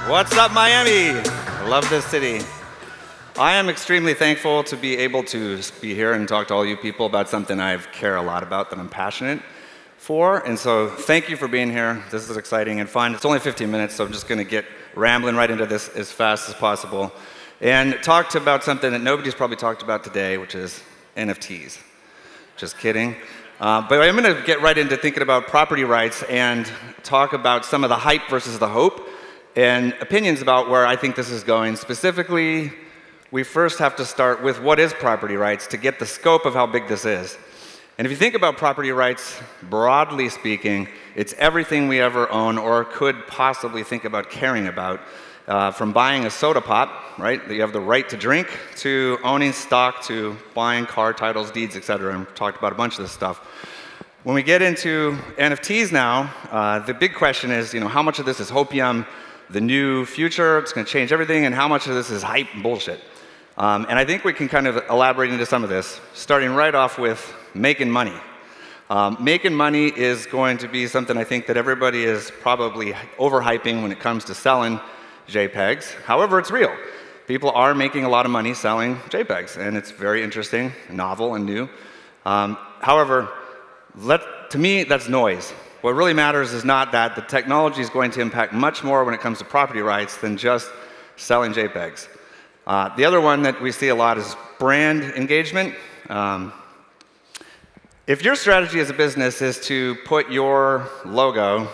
What's up, Miami? I love this city. I am extremely thankful to be able to be here and talk to all you people about something I care a lot about, that I'm passionate for. And so thank you for being here. This is exciting and fun. It's only 15 minutes, so I'm just going to get rambling right into this as fast as possible and talk about something that nobody's probably talked about today, which is NFTs. Just kidding. But I'm going to get right into thinking about property rights and talk about some of the hype versus the hope and opinions about where I think this is going. Specifically, we first have to start with what is property rights to get the scope of how big this is. And if you think about property rights, broadly speaking, it's everything we ever own or could possibly think about caring about, from buying a soda pop, right, that you have the right to drink, to owning stock, to buying car titles, deeds, etc. And we've talked about a bunch of this stuff. When we get into NFTs now, the big question is, how much of this is hopium, the new future, it's going to change everything, and how much of this is hype and bullshit? And I think we can kind of elaborate into some of this, starting right off with making money. Making money is going to be something I think that everybody is probably overhyping when it comes to selling JPEGs. However, it's real. People are making a lot of money selling JPEGs, and it's very interesting, novel, and new. However, to me, that's noise. What really matters is not that. The technology is going to impact much more when it comes to property rights than just selling JPEGs. The other one that we see a lot is brand engagement. If your strategy as a business is to put your logo,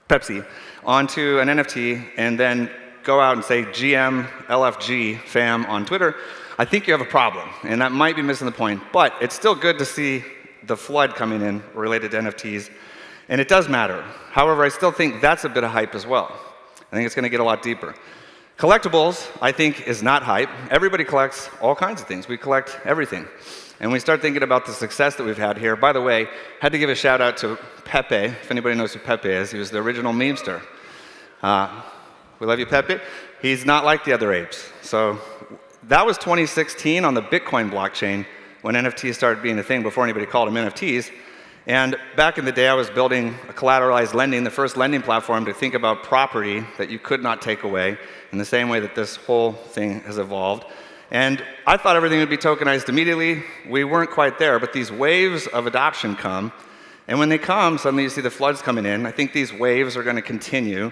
Pepsi, onto an NFT and then go out and say GM, LFG, fam on Twitter, I think you have a problem. And that might be missing the point. But it's still good to see the flood coming in related to NFTs. And it does matter. However, I still think that's a bit of hype as well. I think it's going to get a lot deeper. Collectibles, I think, is not hype. Everybody collects all kinds of things. We collect everything. And we start thinking about the success that we've had here. By the way, had to give a shout out to Pepe, if anybody knows who Pepe is. He was the original memester. We love you, Pepe. He's not like the other apes. So that was 2016 on the Bitcoin blockchain when NFTs started being a thing, before anybody called them NFTs. And back in the day, I was building a collateralized lending, the first lending platform to think about property that you could not take away, in the same way that this whole thing has evolved. And I thought everything would be tokenized immediately. We weren't quite there, but these waves of adoption come. And when they come, suddenly you see the floods coming in. I think these waves are going to continue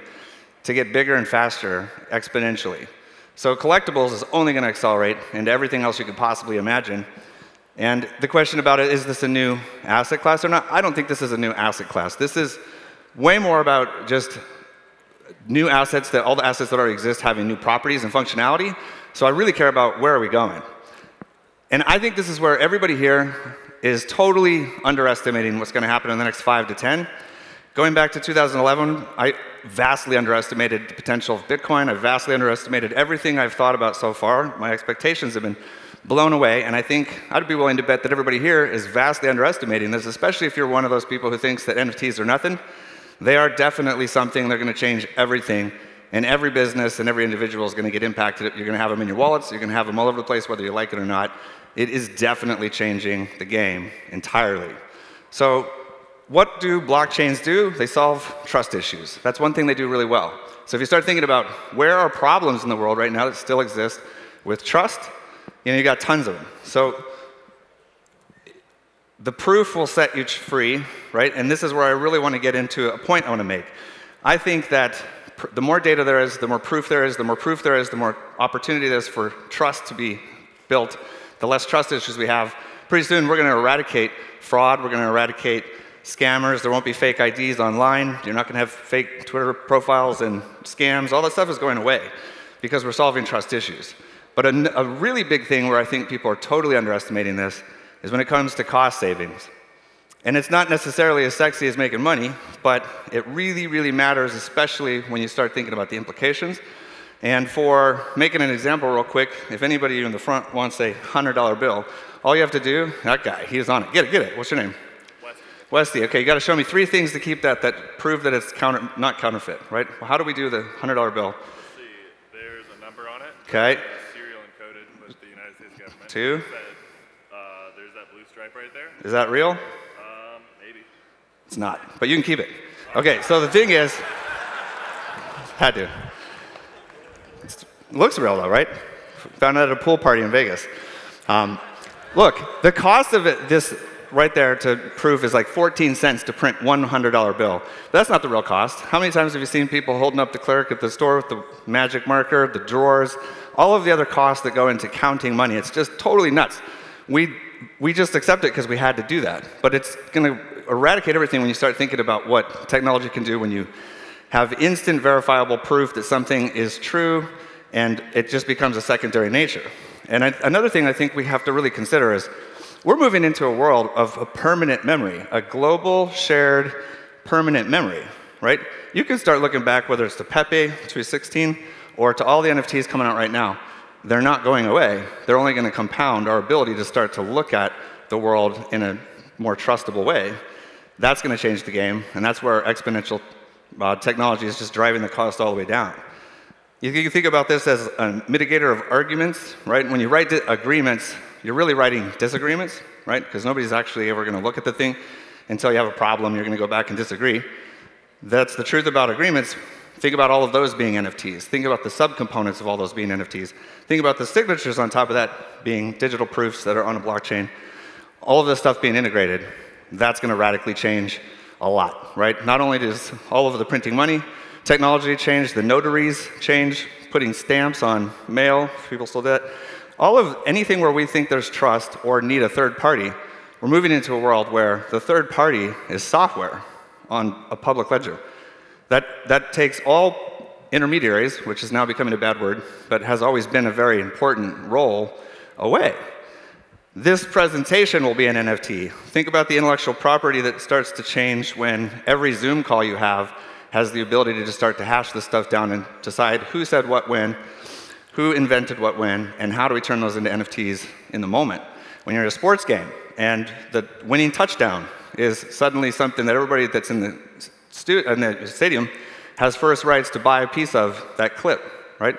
to get bigger and faster exponentially. So collectibles is only going to accelerate into everything else you could possibly imagine. And the question about it, is this a new asset class or not? I don't think this is a new asset class. This is way more about just new assets, that all the assets that already exist having new properties and functionality. So I really care about where are we going. And I think this is where everybody here is totally underestimating what's going to happen in the next 5 to 10. Going back to 2011, I vastly underestimated the potential of Bitcoin. I vastly underestimated everything I've thought about so far. My expectations have been blown away, and I think I'd be willing to bet that everybody here is vastly underestimating this, especially if you're one of those people who thinks that NFTs are nothing. They are definitely something. They're going to change everything, and every business and every individual is going to get impacted. You're going to have them in your wallets. You're going to have them all over the place, whether you like it or not. It is definitely changing the game entirely. So what do blockchains do? They solve trust issues. That's one thing they do really well. So if you start thinking about where are problems in the world right now that still exist with trust, you got tons of them. So the proof will set you free, right? And this is where I really want to get into a point I want to make. I think that the more data there is, the more proof there is, the more proof there is, the more opportunity there is for trust to be built, the less trust issues we have. Pretty soon, we're going to eradicate fraud. We're going to eradicate scammers. There won't be fake IDs online. You're not going to have fake Twitter profiles and scams. All that stuff is going away because we're solving trust issues. But a really big thing where I think people are totally underestimating this is when it comes to cost savings. And it's not necessarily as sexy as making money, but it really, really matters, especially when you start thinking about the implications. And for making an example real quick, if anybody in the front wants a $100 bill, all you have to do, that guy, he is on it. Get it. What's your name? Westy. Okay, you got to show me 3 things to keep that prove that it's not counterfeit, right? Well, how do we do the $100 bill? Let's see. There's a number on it. Okay. Serial encoded with the United States government. 2. There's that blue stripe right there. Is that real? Maybe. It's not, but you can keep it. Okay, so the thing is, Had to. It looks real though, right? Found it at a pool party in Vegas. Look, the cost of it, this right there to proof is like 14 cents to print $100 bill. But that's not the real cost. How many times have you seen people holding up the clerk at the store with the magic marker, the drawers, all of the other costs that go into counting money? It's just totally nuts. We just accept it because we had to do that. But it's going to eradicate everything when you start thinking about what technology can do when you have instant verifiable proof that something is true, and it just becomes a secondary nature. And another thing I think we have to really consider is we're moving into a world of a permanent memory, a global shared permanent memory, right? You can start looking back, whether it's to Pepe 216 or to all the NFTs coming out right now. They're not going away. They're only going to compound our ability to start to look at the world in a more trustable way. That's going to change the game, and that's where exponential technology is just driving the cost all the way down. You can think about this as a mitigator of arguments, right? When you write agreements, you're really writing disagreements, right? Because nobody's actually ever going to look at the thing until you have a problem. You're going to go back and disagree. That's the truth about agreements. Think about all of those being NFTs. Think about the subcomponents of all those being NFTs. Think about the signatures on top of that being digital proofs that are on a blockchain. All of this stuff being integrated, that's going to radically change a lot, right? Not only does all of the printing money technology change, the notaries change, putting stamps on mail, people still do that. All of anything where we think there's trust or need a third party, we're moving into a world where the third party is software on a public ledger. That takes all intermediaries, which is now becoming a bad word, but has always been a very important role, away. This presentation will be an NFT. Think about the intellectual property that starts to change when every Zoom call you have has the ability to just start to hash this stuff down and decide who said what when, who invented what when, and how do we turn those into NFTs in the moment. When you're in a sports game and the winning touchdown is suddenly something that everybody that's in the stadium has first rights to buy a piece of that clip, right?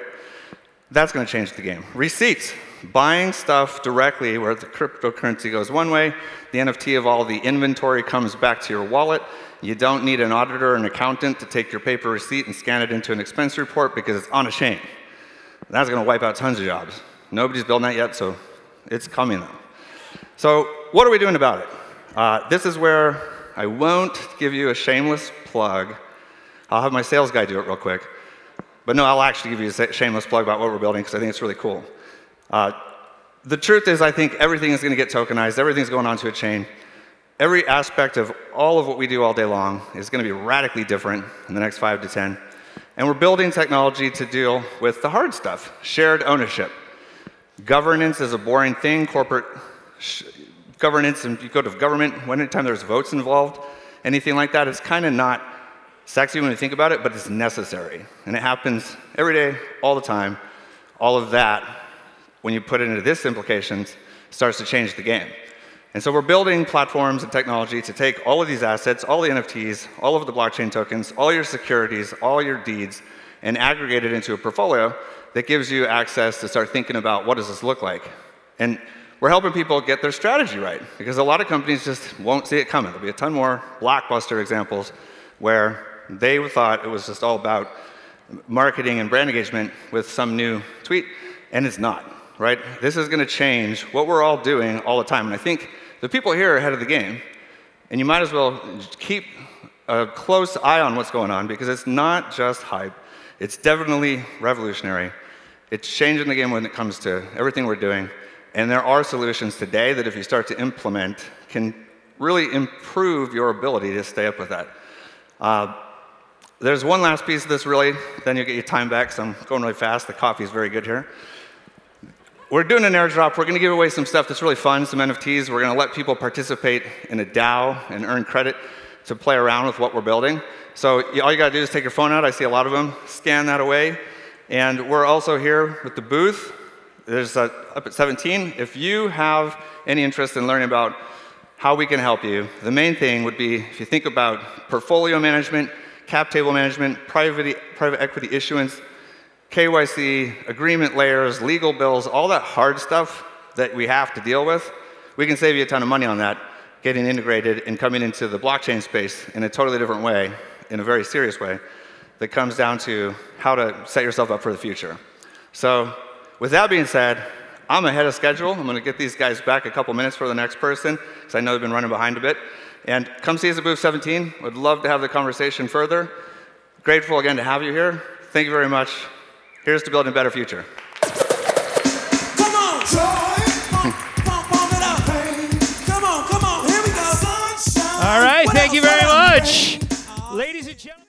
That's going to change the game. Receipts, buying stuff directly where the cryptocurrency goes one way, the NFT of all the inventory comes back to your wallet. You don't need an auditor or an accountant to take your paper receipt and scan it into an expense report because it's on a chain. That's going to wipe out tons of jobs. Nobody's building that yet, so it's coming though. So what are we doing about it? This is where I won't give you a shameless plug. I'll have my sales guy do it real quick. But no, I'll actually give you a shameless plug about what we're building because I think it's really cool. The truth is I think everything is going to get tokenized. Everything's going onto a chain. Every aspect of all of what we do all day long is going to be radically different in the next 5 to 10. And we're building technology to deal with the hard stuff, shared ownership. Governance is a boring thing. Corporate governance, and you go to government, anytime there's votes involved, anything like that, it's kind of not sexy when you think about it, but it's necessary. And it happens every day, all the time. All of that, when you put it into this implications, starts to change the game. And so we're building platforms and technology to take all of these assets, all the NFTs, all of the blockchain tokens, all your securities, all your deeds, and aggregate it into a portfolio that gives you access to start thinking about what does this look like. And we're helping people get their strategy right, because a lot of companies just won't see it coming. There'll be a ton more blockbuster examples where they thought it was just all about marketing and brand engagement with some new tweet, and it's not, right? This is going to change what we're all doing all the time. And I think the people here are ahead of the game, and you might as well keep a close eye on what's going on, because it's not just hype. It's definitely revolutionary. It's changing the game when it comes to everything we're doing. And there are solutions today that if you start to implement can really improve your ability to stay up with that. There's one last piece of this, really, then you'll get your time back, so I'm going really fast. The coffee is very good here. We're doing an airdrop. We're going to give away some stuff that's really fun, some NFTs. We're going to let people participate in a DAO and earn credit to play around with what we're building. So all you got to do is take your phone out. I see a lot of them. Scan that away. And we're also here with the booth. There's up at 17. If you have any interest in learning about how we can help you, the main thing would be if you think about portfolio management, cap table management, private equity issuance, KYC, agreement layers, legal bills, all that hard stuff that we have to deal with, we can save you a ton of money on that, getting integrated and coming into the blockchain space in a totally different way, in a very serious way. that comes down to how to set yourself up for the future. So with that being said, I'm ahead of schedule. I'm going to get these guys back a couple minutes for the next person, because I know they've been running behind a bit. And come see us at booth 17. Would love to have the conversation further. Grateful again to have you here. Thank you very much. Here's to building a better future. Come on, Troy. Pump it up. Come on, here we go. Sunshine. All right, thank you very much. Ladies and gentlemen.